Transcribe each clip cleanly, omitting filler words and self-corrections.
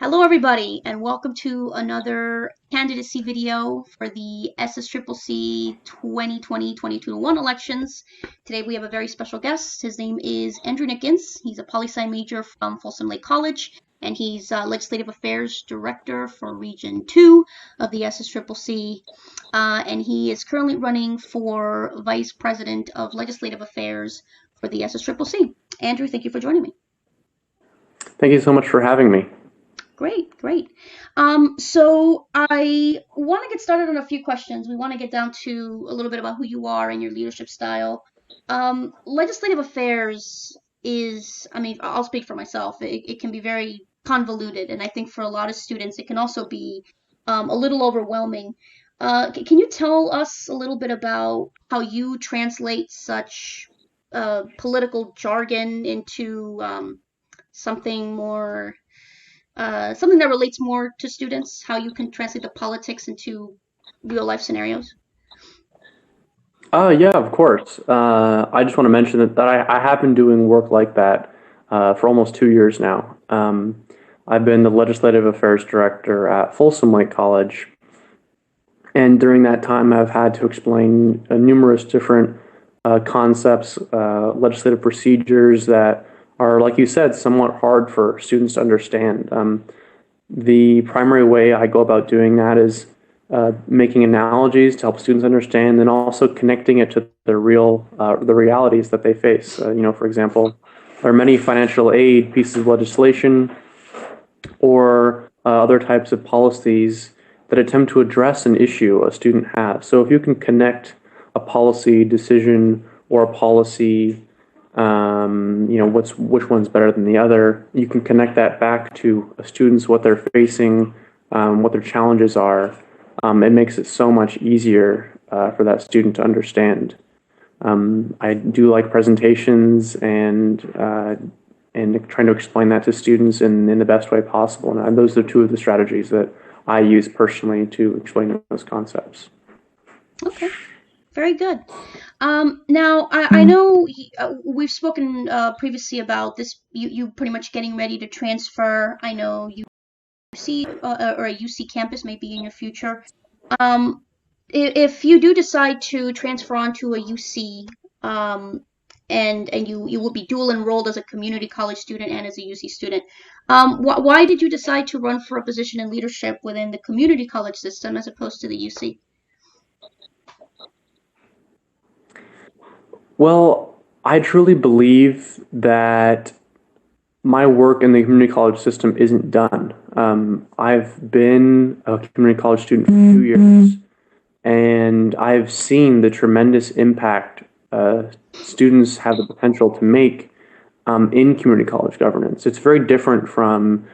Hello, everybody, and welcome to another candidacy video for the SSCCC 2020-2021 elections. Today we have a very special guest. His name is Andrew Nickens. He's a poli-sci major from Folsom Lake College, and he's Legislative Affairs Director for Region 2 of the SSCCC, and he is currently running for Vice President of Legislative Affairs for the SSCCC. Andrew, thank you for joining me. Thank you so much for having me. Great. So I want to get started on a few questions. We want to get down to a little bit about who you are and your leadership style. Legislative affairs I'll speak for myself. It can be very convoluted, and I think for a lot of students, it can also be a little overwhelming. Can you tell us a little bit about how you translate such political jargon into something more something that relates more to students, how you can translate the politics into real life scenarios? Yeah, of course. I just want to mention that I have been doing work like that for almost 2 years now. I've been the Legislative Affairs Director at Folsom Lake College, and during that time I've had to explain numerous different concepts, legislative procedures that are, like you said, somewhat hard for students to understand. The primary way I go about doing that is making analogies to help students understand, and also connecting it to the realities that they face. For example, there are many financial aid pieces of legislation or other types of policies that attempt to address an issue a student has. So if you can connect a policy decision or a policy, which one's better than the other, you can connect that back to students, what they're facing, what their challenges are. It makes it so much easier for that student to understand. I do like presentations and trying to explain that to students in the best way possible. And those are two of the strategies that I use personally to explain those concepts. Okay, very good. Now, I know we've spoken previously about this, you pretty much getting ready to transfer. I know you see or a UC campus may be in your future. If you do decide to transfer onto a UC, and you will be dual enrolled as a community college student and as a UC student, why did you decide to run for a position in leadership within the community college system as opposed to the UC? Well, I truly believe that my work in the community college system isn't done. I've been a community college student for 2 years, and I've seen the tremendous impact students have the potential to make in community college governance. It's very different from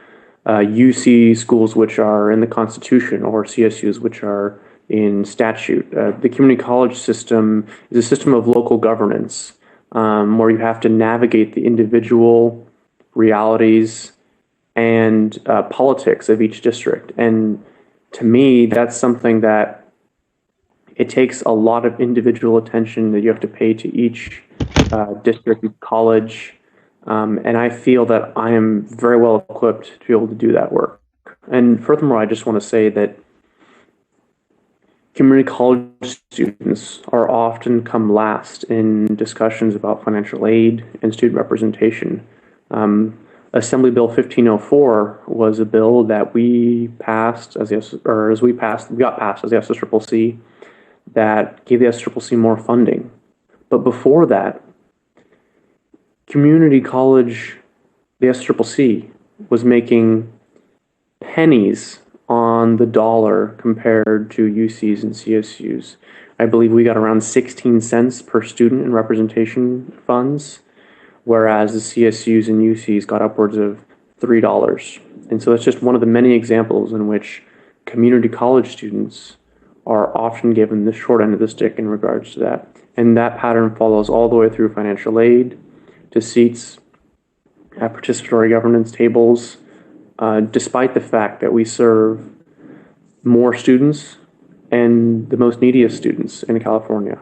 UC schools, which are in the Constitution, or CSUs, which are in statute. The community college system is a system of local governance where you have to navigate the individual realities and politics of each district. And to me, that's something that it takes a lot of individual attention that you have to pay to each district, college. And I feel that I am very well equipped to be able to do that work. And furthermore, I just want to say that community college students are often come last in discussions about financial aid and student representation. Assembly Bill 1504 was a bill that we got passed as the SSCCC that gave the SSCCC more funding. But before that, community college, the SSCCC, was making pennies on the dollar compared to UCs and CSUs. I believe we got around 16 cents per student in representation funds, whereas the CSUs and UCs got upwards of $3. And so that's just one of the many examples in which community college students are often given the short end of the stick in regards to that. And that pattern follows all the way through financial aid to seats at participatory governance tables, despite the fact that we serve more students and the most neediest students in California.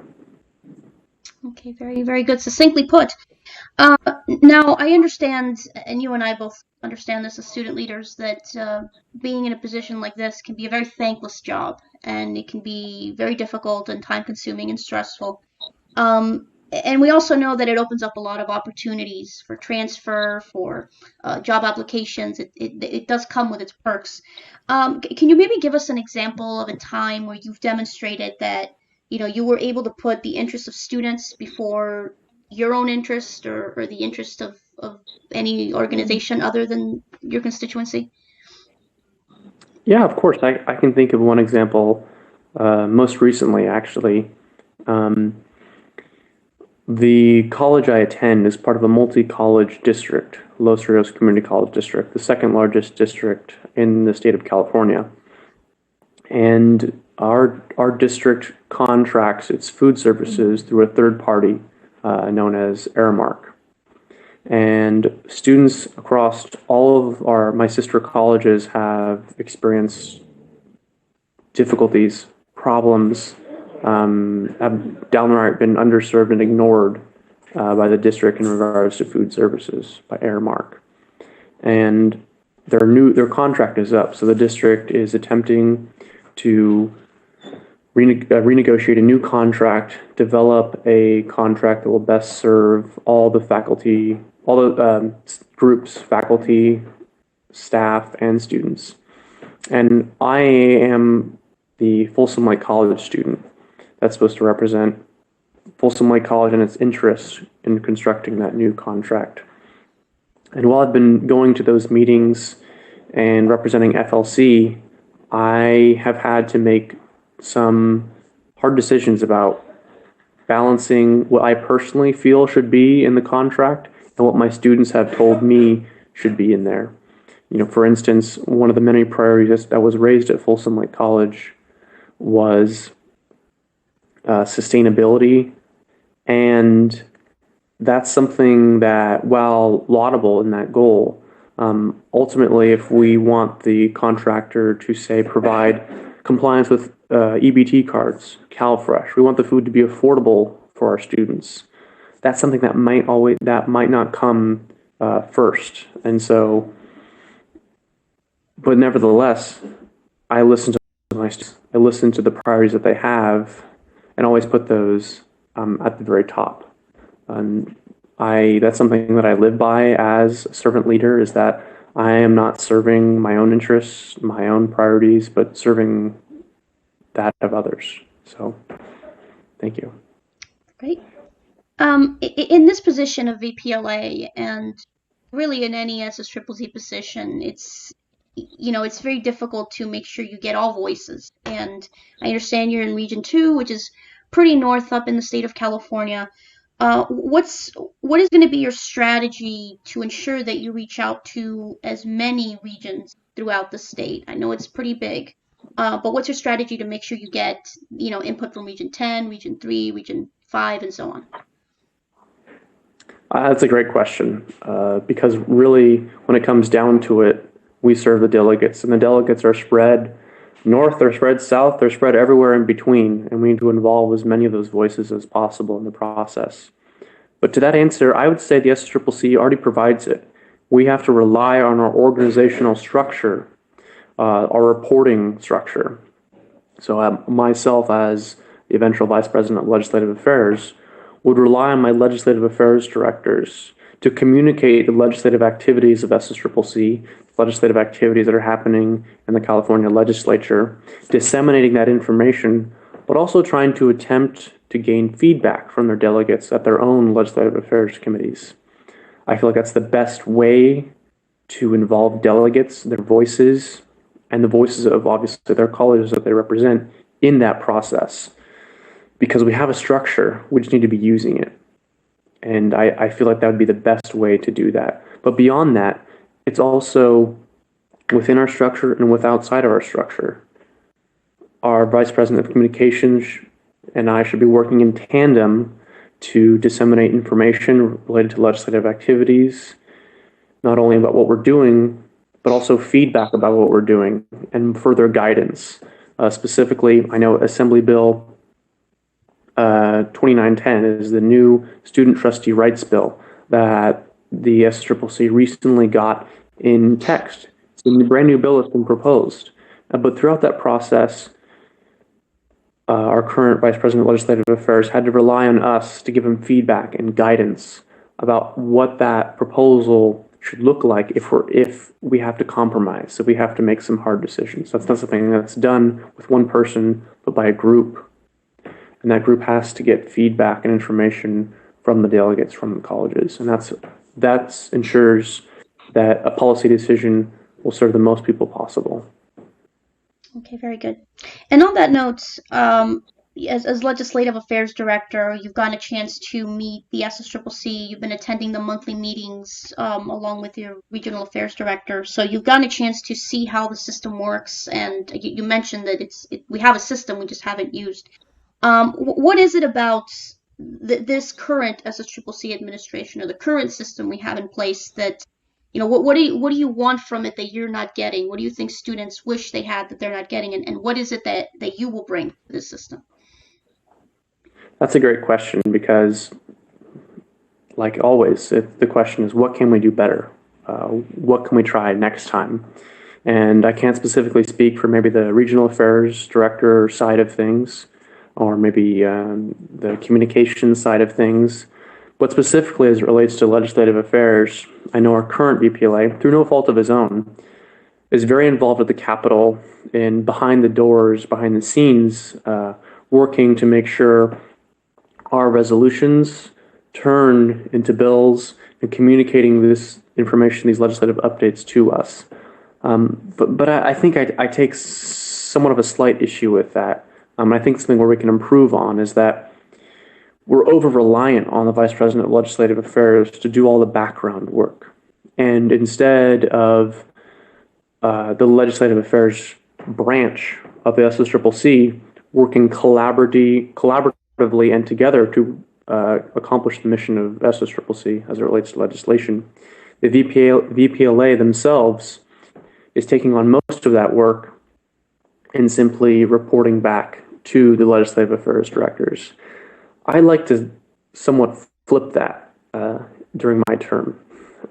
Okay, very good, succinctly put. Uh, Now, I understand, and you and I both understand this as student leaders, that being in a position like this can be a very thankless job, and it can be very difficult and time consuming and stressful. And we also know that it opens up a lot of opportunities for transfer, for job applications. It does come with its perks. Can you maybe give us an example of a time where you've demonstrated that you were able to put the interests of students before your own interest or the interest of any organization other than your constituency? Yeah, of course. I can think of one example most recently, actually. Um, the college I attend is part of a multi-college district, Los Rios Community College District, the second largest district in the state of California. And our district contracts its food services through a third party known as Aramark. And students across all of my sister colleges have experienced difficulties, problems, have downright been underserved and ignored by the district in regards to food services by Aramark. And their contract is up, so the district is attempting to renegotiate a new contract, develop a contract that will best serve all the faculty, all the groups, faculty, staff, and students. And I am the Folsom Lake College student that's supposed to represent Folsom Lake College and its interests in constructing that new contract. And while I've been going to those meetings and representing FLC, I have had to make some hard decisions about balancing what I personally feel should be in the contract and what my students have told me should be in there. For instance, one of the many priorities that was raised at Folsom Lake College was sustainability, and that's something that, while laudable in that goal, ultimately, if we want the contractor to, say, provide compliance with EBT cards, CalFresh, we want the food to be affordable for our students. That's something that might not come first, and so. But nevertheless, I listen to I listen to the priorities that they have, and always put those at the very top. And that's something that I live by as a servant leader, is that I am not serving my own interests, my own priorities, but serving that of others. So, thank you. Great. In this position of VPLA, and really in any SSCCC position, it's very difficult to make sure you get all voices. And I understand you're in Region 2, which is pretty north up in the state of California. What is going to be your strategy to ensure that you reach out to as many regions throughout the state? I know it's pretty big, but what's your strategy to make sure you get input from Region 10, Region 3, Region 5, and so on? That's a great question, because really, when it comes down to it, we serve the delegates, and the delegates are spread north, they're spread south, they're spread everywhere in between, and we need to involve as many of those voices as possible in the process. But to that answer, I would say the SSCCC already provides it. We have to rely on our organizational structure, our reporting structure. So myself, as the eventual Vice President of Legislative Affairs, would rely on my legislative affairs directors to communicate the legislative activities of SSCCC, legislative activities that are happening in the California legislature, disseminating that information, but also trying to attempt to gain feedback from their delegates at their own legislative affairs committees. I feel like that's the best way to involve delegates, their voices, and the voices of, obviously, their colleges that they represent in that process. Because we have a structure, we just need to be using it. And I feel like that would be the best way to do that. But beyond that, it's also within our structure and outside of our structure. Our Vice President of Communications and I should be working in tandem to disseminate information related to legislative activities, not only about what we're doing, but also feedback about what we're doing and further guidance. Specifically, I know Assembly Bill 2910 is the new Student Trustee Rights Bill. that the SSCCC recently got in text. It's a brand new bill that's been proposed. But throughout that process, our current Vice President of Legislative Affairs had to rely on us to give him feedback and guidance about what that proposal should look like if we have to compromise, if we have to make some hard decisions. That's not something that's done with one person, but by a group. And that group has to get feedback and information from the delegates from the colleges. And that ensures that a policy decision will serve the most people possible. Okay, very good. And on that note, as Legislative Affairs Director, you've gotten a chance to meet the SSCCC. You've been attending the monthly meetings along with your Regional Affairs Director. So you've gotten a chance to see how the system works. And you mentioned that we have a system we just haven't used. What is it about this current SSCCC administration or the current system we have in place that, what do you want from it that you're not getting? What do you think students wish they had that they're not getting? And what is it that you will bring to this system? That's a great question because, like always, the question is, what can we do better? What can we try next time? And I can't specifically speak for maybe the Regional Affairs Director side of things, or maybe the communications side of things. But specifically as it relates to legislative affairs, I know our current VPLA, through no fault of his own, is very involved at the Capitol in behind the doors, behind the scenes, working to make sure our resolutions turn into bills and communicating this information, these legislative updates to us. But I think I take somewhat of a slight issue with that. I think something where we can improve on is that we're over-reliant on the Vice President of Legislative Affairs to do all the background work. And instead of the Legislative Affairs branch of the SSCCC working collaboratively and together to accomplish the mission of SSCCC as it relates to legislation, the VPLA themselves is taking on most of that work and simply reporting back to the Legislative Affairs Directors. I like to somewhat flip that during my term.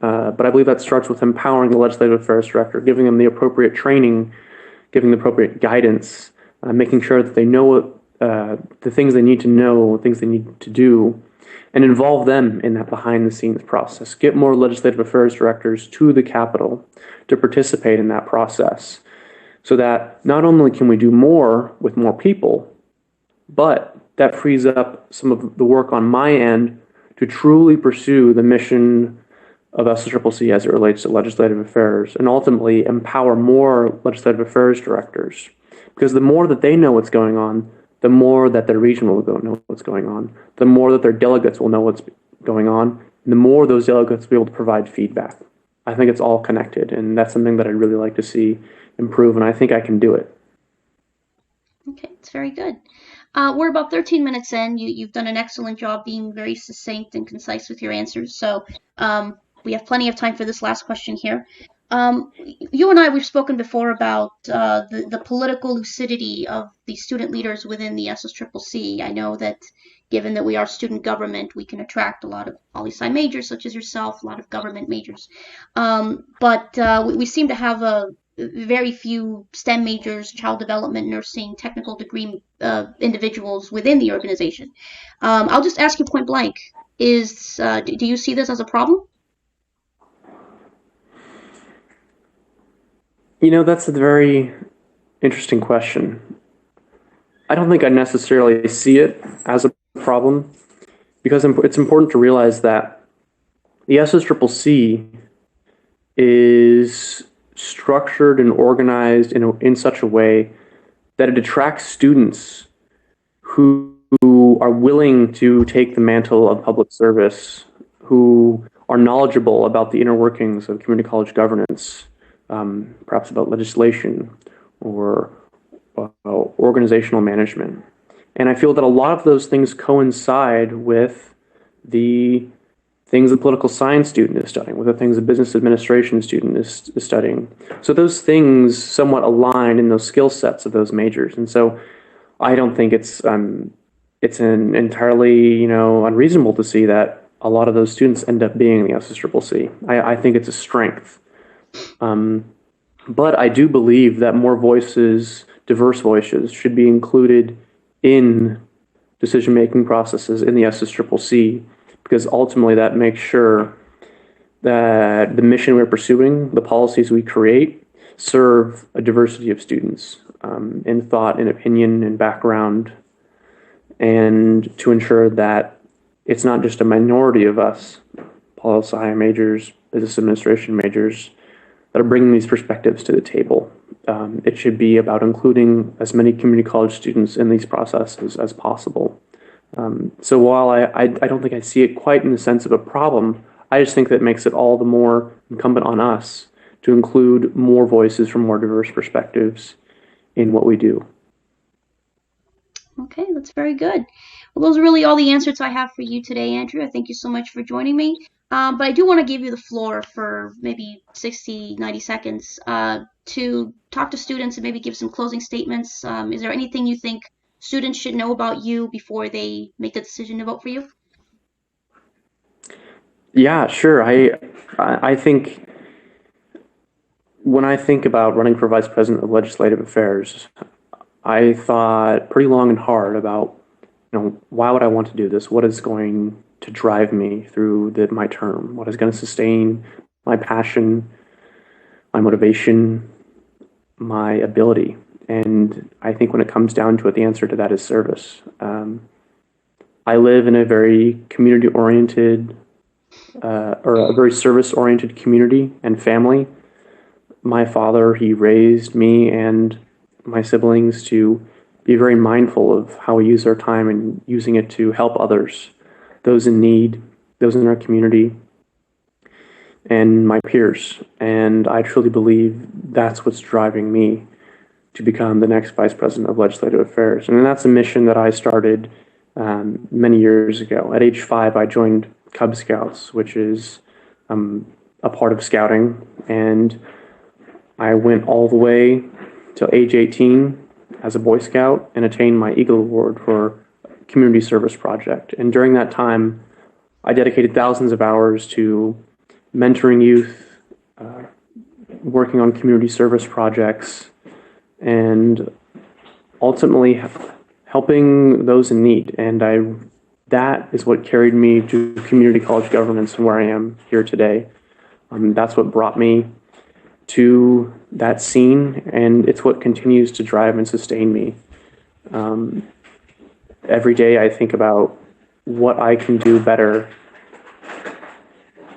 But I believe that starts with empowering the Legislative Affairs Director, giving them the appropriate training, giving the appropriate guidance, making sure that they know the things they need to know, things they need to do, and involve them in that behind-the-scenes process. Get more Legislative Affairs Directors to the Capitol to participate in that process so that not only can we do more with more people, but that frees up some of the work on my end to truly pursue the mission of SSCCC as it relates to legislative affairs and ultimately empower more legislative affairs directors. Because the more that they know what's going on, the more that their region will know what's going on, the more that their delegates will know what's going on, and the more those delegates will be able to provide feedback. I think it's all connected, and that's something that I'd really like to see improve, and I think I can do it. Okay, it's very good. We're about 13 minutes in. You've done an excellent job being very succinct and concise with your answers. So we have plenty of time for this last question here. You and I, we've spoken before about the political lucidity of the student leaders within the SSCCC. I know that given that we are student government, we can attract a lot of poli-sci majors such as yourself, a lot of government majors. But we seem to have very few STEM majors, child development, nursing, technical degree individuals within the organization. I'll just ask you point blank, do you see this as a problem? You know, that's a very interesting question. I don't think I necessarily see it as a problem because it's important to realize that the SSCCC is structured and organized in such a way that it attracts students who are willing to take the mantle of public service, who are knowledgeable about the inner workings of community college governance, perhaps about legislation or organizational management. And I feel that a lot of those things coincide with the things a political science student is studying, with the things a business administration student is studying. So those things somewhat align in those skill sets of those majors. And so I don't think it's entirely unreasonable to see that a lot of those students end up being in the SSCCC. I think it's a strength. But I do believe that more voices, diverse voices, should be included in decision-making processes in the SSCCC, because ultimately that makes sure that the mission we're pursuing, the policies we create, serve a diversity of students in thought, in opinion, in background, and to ensure that it's not just a minority of us, policy majors, business administration majors, that are bringing these perspectives to the table. It should be about including as many community college students in these processes as possible. So while I don't think I see it quite in the sense of a problem, I just think that makes it all the more incumbent on us to include more voices from more diverse perspectives in what we do. Okay, that's very good. Well, those are really all the answers I have for you today, Andrew. Thank you so much for joining me. But I do want to give you the floor for maybe 60, 90 seconds to talk to students and maybe give some closing statements. Is there anything you think students should know about you before they make the decision to vote for you? Yeah, sure. I think when I think about running for Vice President of Legislative Affairs, I thought pretty long and hard about, why would I want to do this? What is going to drive me through my term? What is going to sustain my passion, my motivation, my ability? And I think when it comes down to it, the answer to that is service. I live in a very community-oriented or a very service-oriented community and family. My father, he raised me and my siblings to be very mindful of how we use our time and using it to help others, those in need, those in our community, and my peers. And I truly believe that's what's driving me to become the next Vice President of Legislative Affairs. And that's a mission that I started many years ago. At age 5, I joined Cub Scouts, which is a part of scouting, and I went all the way till age 18 as a Boy Scout and attained my Eagle Award for community service project. And during that time, I dedicated thousands of hours to mentoring youth, working on community service projects, and ultimately helping those in need. And that is what carried me to community college governance and where I am here today. That's what brought me to that scene, and it's what continues to drive and sustain me. Every day I think about what I can do better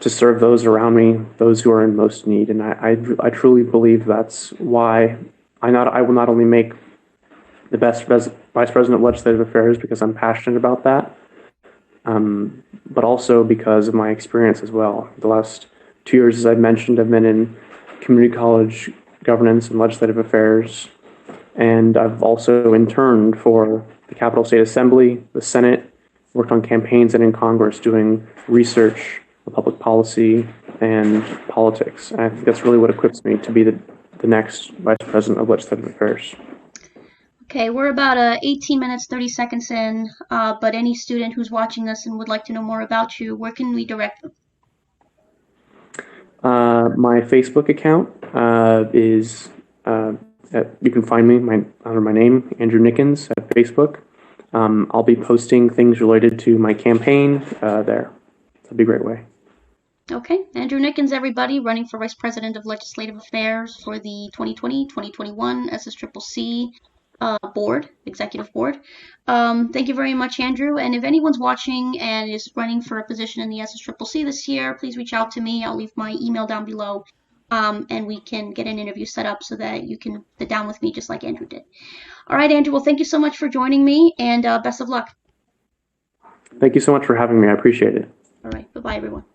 to serve those around me, those who are in most need. And I truly believe that's why I will not only make the best Vice President of Legislative Affairs because I'm passionate about that, but also because of my experience as well. The last 2 years, as I've mentioned, I've been in community college governance and legislative affairs, and I've also interned for the Capitol State Assembly, the Senate, worked on campaigns and in Congress doing research on public policy and politics. And I think that's really what equips me to be the next Vice President of Legislative Affairs. Okay, we're about 18 minutes, 30 seconds in, but any student who's watching this and would like to know more about you, where can we direct them? My Facebook account is, you can find me under my name, Andrew Nickens, at Facebook. I'll be posting things related to my campaign there. That'd be a great way. Okay, Andrew Nickens, everybody, running for Vice President of Legislative Affairs for the 2020-2021 SSCCC board, executive board. Thank you very much, Andrew. And if anyone's watching and is running for a position in the SSCCC this year, please reach out to me. I'll leave my email down below, and we can get an interview set up so that you can sit down with me just like Andrew did. All right, Andrew, well, thank you so much for joining me, and best of luck. Thank you so much for having me. I appreciate it. All right, bye-bye, everyone.